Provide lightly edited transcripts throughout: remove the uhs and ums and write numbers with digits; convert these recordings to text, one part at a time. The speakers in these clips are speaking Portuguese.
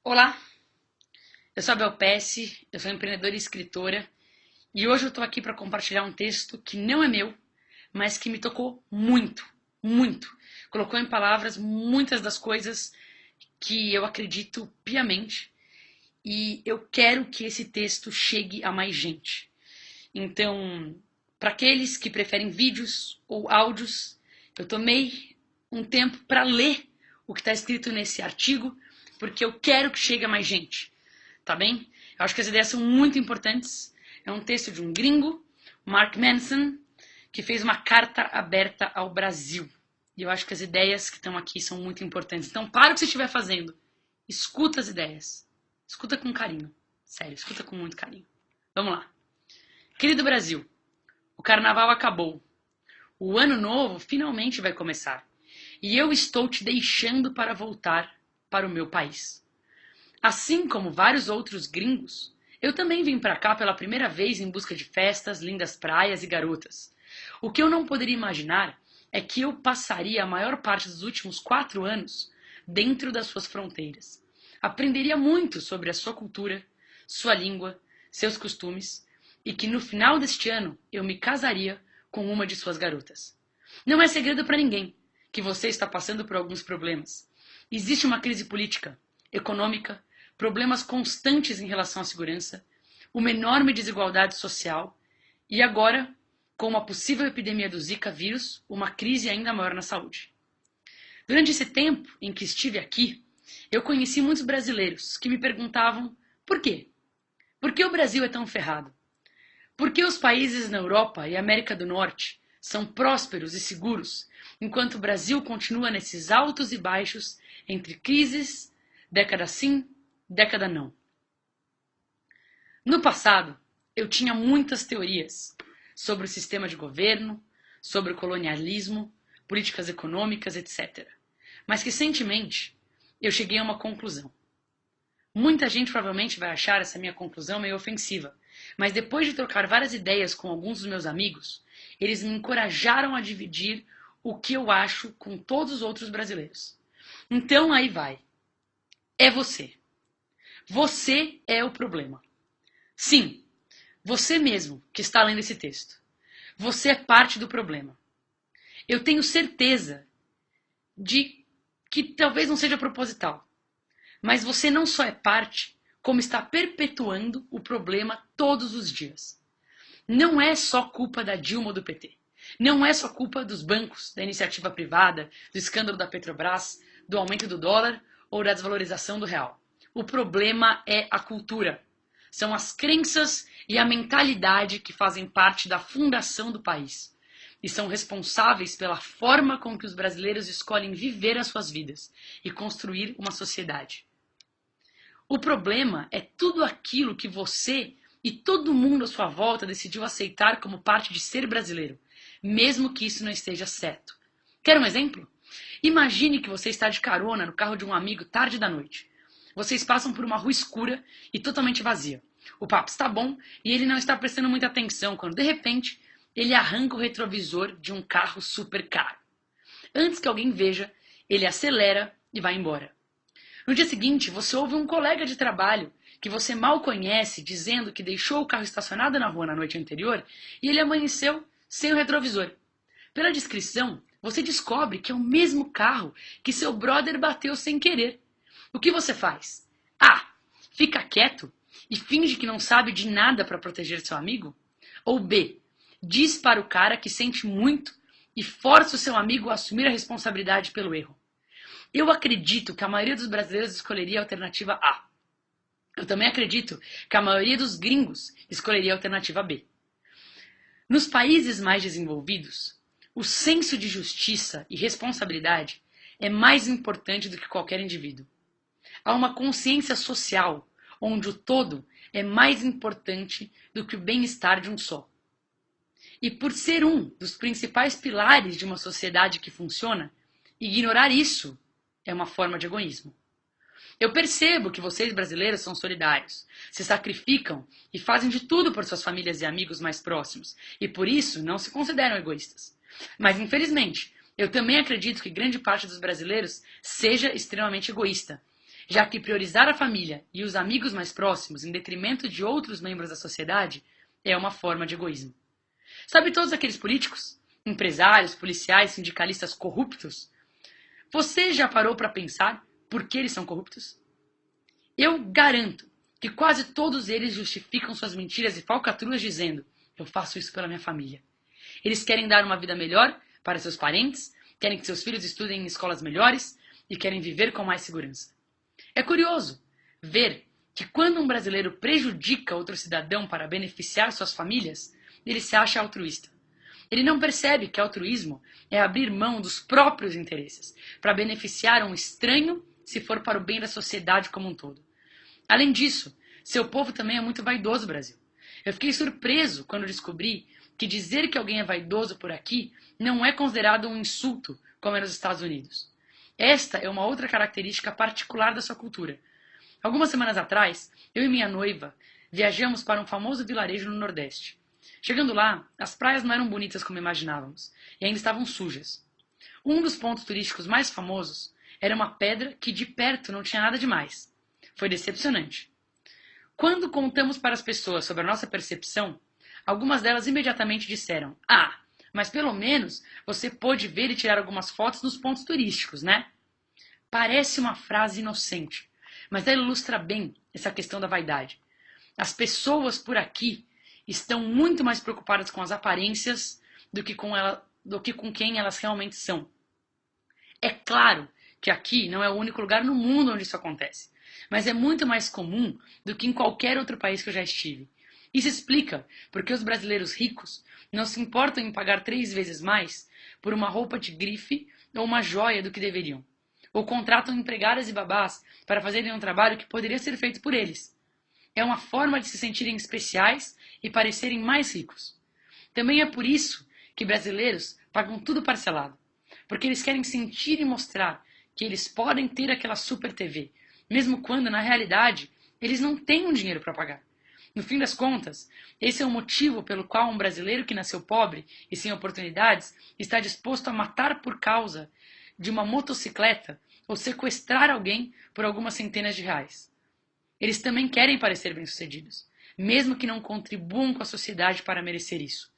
Olá, eu sou a Bel Pesce, eu sou empreendedora e escritora e hoje eu estou aqui para compartilhar um texto que não é meu, mas que me tocou muito, muito. Colocou em palavras muitas das coisas que eu acredito piamente e eu quero que esse texto chegue a mais gente. Então, para aqueles que preferem vídeos ou áudios, eu tomei um tempo para ler o que está escrito nesse artigo, porque eu quero que chegue a mais gente, tá bem? Eu acho que as ideias são muito importantes. É um texto de um gringo, Mark Manson, que fez uma carta aberta ao Brasil. E eu acho que as ideias que estão aqui são muito importantes. Então, para o que você estiver fazendo, escuta as ideias. Escuta com carinho. Sério, escuta com muito carinho. Vamos lá. Querido Brasil, o carnaval acabou. O ano novo finalmente vai começar. E eu estou te deixando para voltar para o meu país. Assim como vários outros gringos, eu também vim para cá pela primeira vez em busca de festas, lindas praias e garotas. O que eu não poderia imaginar é que eu passaria a maior parte dos últimos 4 anos dentro das suas fronteiras. Aprenderia muito sobre a sua cultura, sua língua, seus costumes, e que no final deste ano eu me casaria com uma de suas garotas. Não é segredo para ninguém que você está passando por alguns problemas. Existe uma crise política, econômica, problemas constantes em relação à segurança, uma enorme desigualdade social e agora, com uma possível epidemia do Zika vírus, uma crise ainda maior na saúde. Durante esse tempo em que estive aqui, eu conheci muitos brasileiros que me perguntavam por quê? Por que o Brasil é tão ferrado? Por que os países na Europa e América do Norte são prósperos e seguros, enquanto o Brasil continua nesses altos e baixos entre crises, década sim, década não? No passado, eu tinha muitas teorias sobre o sistema de governo, sobre o colonialismo, políticas econômicas, etc. Mas recentemente eu cheguei a uma conclusão. Muita gente provavelmente vai achar essa minha conclusão meio ofensiva, mas depois de trocar várias ideias com alguns dos meus amigos, eles me encorajaram a dividir o que eu acho com todos os outros brasileiros. Então aí vai. É você. Você é o problema. Sim, você mesmo que está lendo esse texto. Você é parte do problema. Eu tenho certeza de que talvez não seja proposital, mas você não só é parte, como está perpetuando o problema todos os dias. Não é só culpa da Dilma ou do PT. Não é só culpa dos bancos, da iniciativa privada, do escândalo da Petrobras, do aumento do dólar ou da desvalorização do real. O problema é a cultura. São as crenças e a mentalidade que fazem parte da fundação do país. E são responsáveis pela forma com que os brasileiros escolhem viver as suas vidas e construir uma sociedade. O problema é tudo aquilo que você e todo mundo à sua volta decidiu aceitar como parte de ser brasileiro, mesmo que isso não esteja certo. Quer um exemplo? Imagine que você está de carona no carro de um amigo tarde da noite. Vocês passam por uma rua escura e totalmente vazia. O papo está bom e ele não está prestando muita atenção quando, de repente, ele arranca o retrovisor de um carro super caro. Antes que alguém veja, ele acelera e vai embora. No dia seguinte, você ouve um colega de trabalho que você mal conhece dizendo que deixou o carro estacionado na rua na noite anterior e ele amanheceu sem o retrovisor. Pela descrição, você descobre que é o mesmo carro que seu brother bateu sem querer. O que você faz? A. Fica quieto e finge que não sabe de nada para proteger seu amigo? Ou B. Diz para o cara que sente muito e força o seu amigo a assumir a responsabilidade pelo erro? Eu acredito que a maioria dos brasileiros escolheria a alternativa A. Eu também acredito que a maioria dos gringos escolheria a alternativa B. Nos países mais desenvolvidos, o senso de justiça e responsabilidade é mais importante do que qualquer indivíduo. Há uma consciência social onde o todo é mais importante do que o bem-estar de um só. E por ser um dos principais pilares de uma sociedade que funciona, ignorar isso é uma forma de egoísmo. Eu percebo que vocês brasileiros são solidários, se sacrificam e fazem de tudo por suas famílias e amigos mais próximos, e por isso não se consideram egoístas. Mas, infelizmente, eu também acredito que grande parte dos brasileiros seja extremamente egoísta. já que priorizar a família e os amigos mais próximos em detrimento de outros membros da sociedade é uma forma de egoísmo. Sabe todos aqueles políticos, empresários, policiais, sindicalistas corruptos? Você já parou para pensar por que eles são corruptos? Eu garanto que quase todos eles justificam suas mentiras e falcatruas dizendo: eu faço isso pela minha família. Eles querem dar uma vida melhor para seus parentes, querem que seus filhos estudem em escolas melhores e querem viver com mais segurança. É curioso ver que quando um brasileiro prejudica outro cidadão para beneficiar suas famílias, ele se acha altruísta. Ele não percebe que altruísmo é abrir mão dos próprios interesses para beneficiar um estranho se for para o bem da sociedade como um todo. Além disso, seu povo também é muito vaidoso, Brasil. Eu fiquei surpreso quando descobri que dizer que alguém é vaidoso por aqui não é considerado um insulto, como é nos Estados Unidos. Esta é uma outra característica particular da sua cultura. Algumas semanas atrás, eu e minha noiva viajamos para um famoso vilarejo no Nordeste. Chegando lá, as praias não eram bonitas como imaginávamos e ainda estavam sujas. Um dos pontos turísticos mais famosos era uma pedra que de perto não tinha nada demais. Foi decepcionante. Quando contamos para as pessoas sobre a nossa percepção, algumas delas imediatamente disseram: ah, mas pelo menos você pôde ver e tirar algumas fotos nos pontos turísticos, né? Parece uma frase inocente, mas ela ilustra bem essa questão da vaidade. As pessoas por aqui estão muito mais preocupadas com as aparências do que com quem elas realmente são. É claro que aqui não é o único lugar no mundo onde isso acontece, mas é muito mais comum do que em qualquer outro país que eu já estive. Isso explica porque os brasileiros ricos não se importam em pagar 3 vezes mais por uma roupa de grife ou uma joia do que deveriam. Ou contratam empregadas e babás para fazerem um trabalho que poderia ser feito por eles. É uma forma de se sentirem especiais e parecerem mais ricos. Também é por isso que brasileiros pagam tudo parcelado. Porque eles querem sentir e mostrar que eles podem ter aquela super TV, mesmo quando, na realidade, eles não têm um dinheiro para pagar. No fim das contas, esse é o motivo pelo qual um brasileiro que nasceu pobre e sem oportunidades está disposto a matar por causa de uma motocicleta ou sequestrar alguém por algumas centenas de reais. Eles também querem parecer bem-sucedidos, mesmo que não contribuam com a sociedade para merecer isso.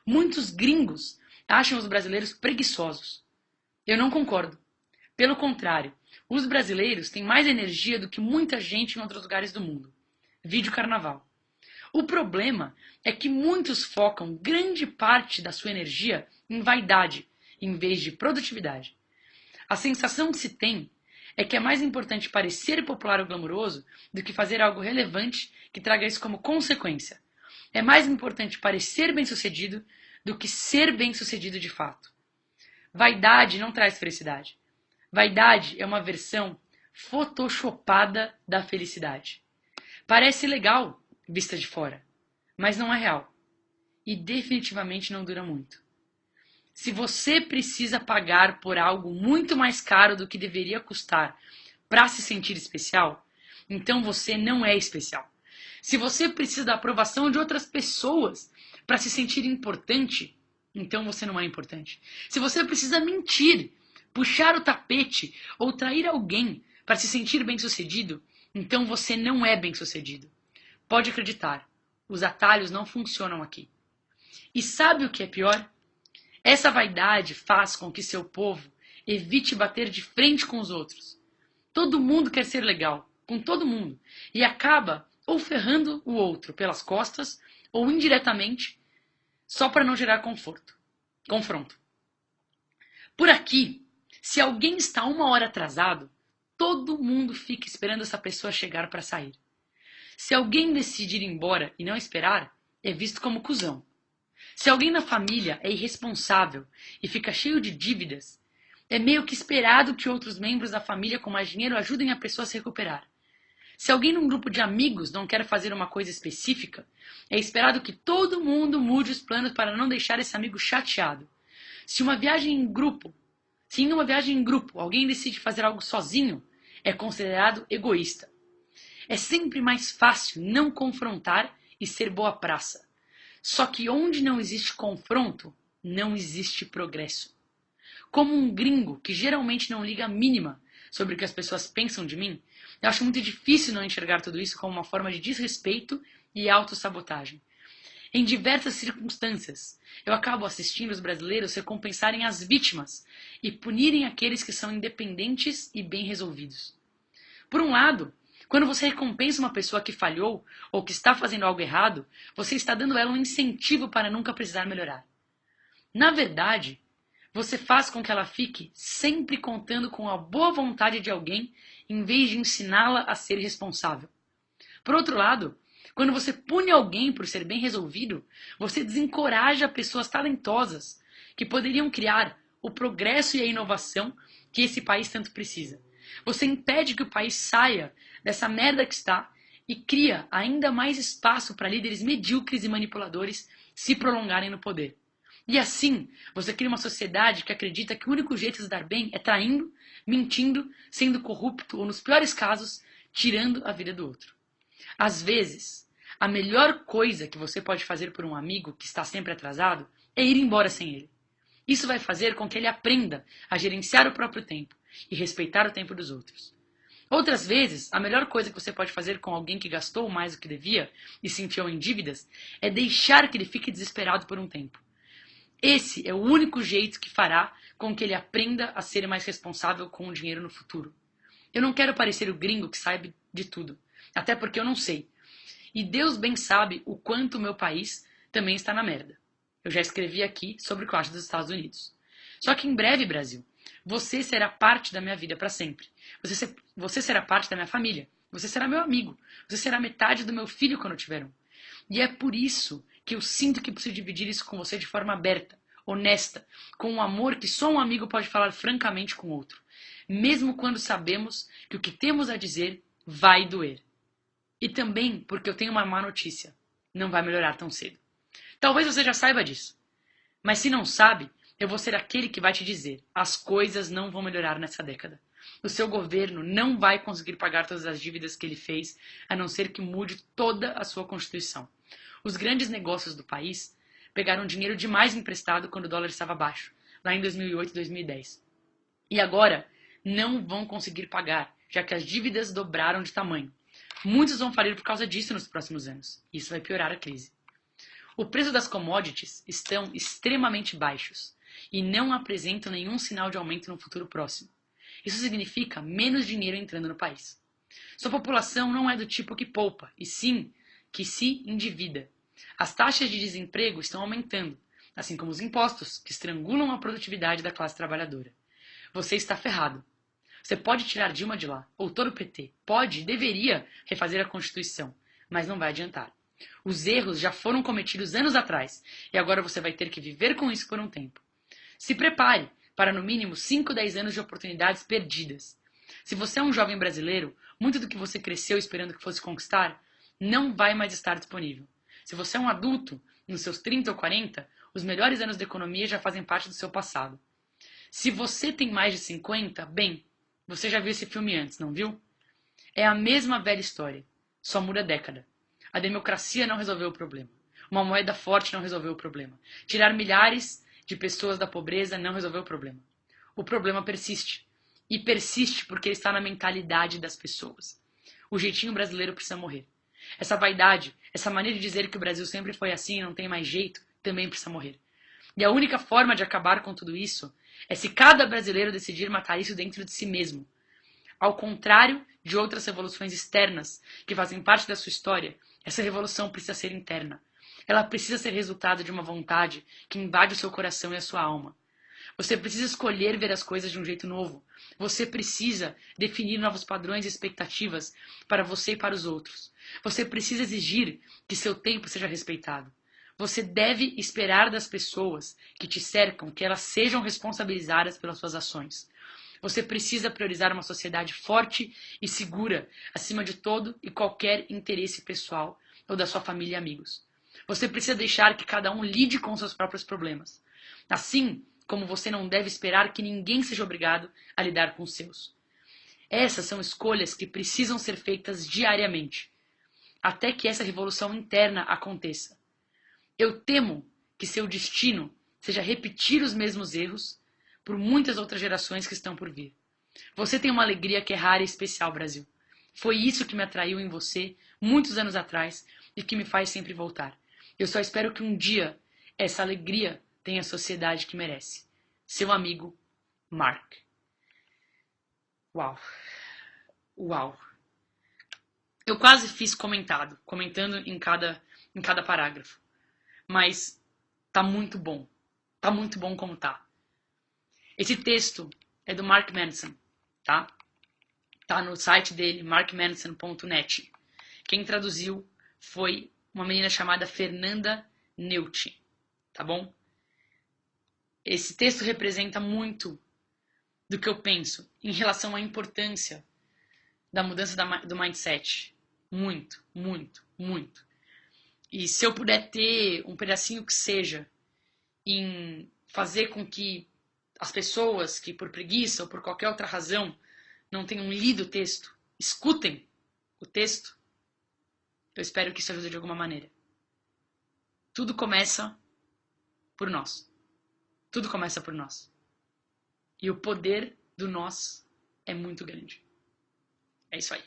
Muitos gringos acham os brasileiros preguiçosos. Eu não concordo. Pelo contrário, os brasileiros têm mais energia do que muita gente em outros lugares do mundo. Vide o carnaval. O problema é que muitos focam grande parte da sua energia em vaidade, em vez de produtividade. A sensação que se tem é que é mais importante parecer popular ou glamouroso do que fazer algo relevante que traga isso como consequência. É mais importante parecer bem-sucedido do que ser bem-sucedido de fato. Vaidade não traz felicidade. Vaidade é uma versão photoshopada da felicidade. Parece legal, vista de fora, mas não é real. E definitivamente não dura muito. Se você precisa pagar por algo muito mais caro do que deveria custar para se sentir especial, então você não é especial. Se você precisa da aprovação de outras pessoas para se sentir importante, então você não é importante. Se você precisa mentir, puxar o tapete ou trair alguém para se sentir bem-sucedido, então você não é bem-sucedido. Pode acreditar, os atalhos não funcionam aqui. E sabe o que é pior? Essa vaidade faz com que seu povo evite bater de frente com os outros. Todo mundo quer ser legal, com todo mundo, e acaba ou ferrando o outro pelas costas, ou indiretamente, só para não gerar confronto. Por aqui, se alguém está 1 hora atrasado, todo mundo fica esperando essa pessoa chegar para sair. Se alguém decidir ir embora e não esperar, é visto como cuzão. Se alguém na família é irresponsável e fica cheio de dívidas, é meio que esperado que outros membros da família com mais dinheiro ajudem a pessoa a se recuperar. Se alguém num grupo de amigos não quer fazer uma coisa específica, é esperado que todo mundo mude os planos para não deixar esse amigo chateado. Se em uma viagem em grupo alguém decide fazer algo sozinho, é considerado egoísta. É sempre mais fácil não confrontar e ser boa praça. Só que onde não existe confronto, não existe progresso. Como um gringo que geralmente não liga a mínima sobre o que as pessoas pensam de mim, eu acho muito difícil não enxergar tudo isso como uma forma de desrespeito e autossabotagem. Em diversas circunstâncias, eu acabo assistindo os brasileiros recompensarem as vítimas e punirem aqueles que são independentes e bem resolvidos. Por um lado, quando você recompensa uma pessoa que falhou ou que está fazendo algo errado, você está dando a ela um incentivo para nunca precisar melhorar. Na verdade, você faz com que ela fique sempre contando com a boa vontade de alguém em vez de ensiná-la a ser responsável. Por outro lado, quando você pune alguém por ser bem resolvido, você desencoraja pessoas talentosas que poderiam criar o progresso e a inovação que esse país tanto precisa. Você impede que o país saia dessa merda que está e cria ainda mais espaço para líderes medíocres e manipuladores se prolongarem no poder. E assim, você cria uma sociedade que acredita que o único jeito de se dar bem é traindo, mentindo, sendo corrupto ou, nos piores casos, tirando a vida do outro. Às vezes, a melhor coisa que você pode fazer por um amigo que está sempre atrasado é ir embora sem ele. Isso vai fazer com que ele aprenda a gerenciar o próprio tempo e respeitar o tempo dos outros. Outras vezes, a melhor coisa que você pode fazer com alguém que gastou mais do que devia e se enfiou em dívidas é deixar que ele fique desesperado por um tempo. Esse é o único jeito que fará com que ele aprenda a ser mais responsável com o dinheiro no futuro. Eu não quero parecer o gringo que sabe de tudo, até porque eu não sei. E Deus bem sabe o quanto o meu país também está na merda. Eu já escrevi aqui sobre o que eu acho dos Estados Unidos. Só que em breve, Brasil, você será parte da minha vida para sempre. Você será parte da minha família. Você será meu amigo. Você será metade do meu filho quando eu tiver um. E é por isso que eu sinto que preciso dividir isso com você de forma aberta, honesta, com um amor que só um amigo pode falar francamente com outro. Mesmo quando sabemos que o que temos a dizer vai doer. E também porque eu tenho uma má notícia. Não vai melhorar tão cedo. Talvez você já saiba disso. Mas se não sabe, eu vou ser aquele que vai te dizer: as coisas não vão melhorar nessa década. O seu governo não vai conseguir pagar todas as dívidas que ele fez, a não ser que mude toda a sua Constituição. Os grandes negócios do país pegaram dinheiro demais emprestado quando o dólar estava baixo, lá em 2008 e 2010. E agora não vão conseguir pagar, já que as dívidas dobraram de tamanho. Muitos vão falir por causa disso nos próximos anos. Isso vai piorar a crise. O preço das commodities estão extremamente baixos e não apresentam nenhum sinal de aumento no futuro próximo. Isso significa menos dinheiro entrando no país. Sua população não é do tipo que poupa, e sim que se endivida. As taxas de desemprego estão aumentando, assim como os impostos, que estrangulam a produtividade da classe trabalhadora. Você está ferrado. Você pode tirar Dilma de lá, ou todo o PT. Pode e deveria refazer a Constituição, mas não vai adiantar. Os erros já foram cometidos anos atrás, e agora você vai ter que viver com isso por um tempo. Se prepare para no mínimo 5, 10 anos de oportunidades perdidas. Se você é um jovem brasileiro, muito do que você cresceu esperando que fosse conquistar, não vai mais estar disponível. Se você é um adulto, nos seus 30 ou 40, os melhores anos da economia já fazem parte do seu passado. Se você tem mais de 50, bem, você já viu esse filme antes, não viu? É a mesma velha história, só muda a década. A democracia não resolveu o problema. Uma moeda forte não resolveu o problema. Tirar milhares de pessoas da pobreza não resolveu o problema. O problema persiste. E persiste porque ele está na mentalidade das pessoas. O jeitinho brasileiro precisa morrer. Essa vaidade, essa maneira de dizer que o Brasil sempre foi assim e não tem mais jeito, também precisa morrer. E a única forma de acabar com tudo isso é se cada brasileiro decidir matar isso dentro de si mesmo. Ao contrário de outras revoluções externas que fazem parte da sua história, essa revolução precisa ser interna. Ela precisa ser resultado de uma vontade que invade o seu coração e a sua alma. Você precisa escolher ver as coisas de um jeito novo. Você precisa definir novos padrões e expectativas para você e para os outros. Você precisa exigir que seu tempo seja respeitado. Você deve esperar das pessoas que te cercam que elas sejam responsabilizadas pelas suas ações. Você precisa priorizar uma sociedade forte e segura, acima de todo e qualquer interesse pessoal ou da sua família e amigos. Você precisa deixar que cada um lide com seus próprios problemas. Assim como você não deve esperar que ninguém seja obrigado a lidar com os seus. Essas são escolhas que precisam ser feitas diariamente, até que essa revolução interna aconteça. Eu temo que seu destino seja repetir os mesmos erros por muitas outras gerações que estão por vir. Você tem uma alegria que é rara e especial, Brasil. Foi isso que me atraiu em você muitos anos atrás e que me faz sempre voltar. Eu só espero que um dia essa alegria tenha a sociedade que merece. Seu amigo, Mark. Uau. Uau. Eu quase fiz comentando em cada parágrafo. Mas tá muito bom. Tá muito bom como tá. Esse texto é do Mark Manson, tá? Tá no site dele, markmanson.net. Quem traduziu foi uma menina chamada Fernanda Neutti, tá bom? Esse texto representa muito do que eu penso em relação à importância da mudança do mindset. Muito, muito, muito. E se eu puder ter um pedacinho que seja em fazer com que as pessoas que por preguiça ou por qualquer outra razão não tenham lido o texto, escutem o texto, eu espero que isso ajude de alguma maneira. Tudo começa por nós. Tudo começa por nós. E o poder do nós é muito grande. É isso aí.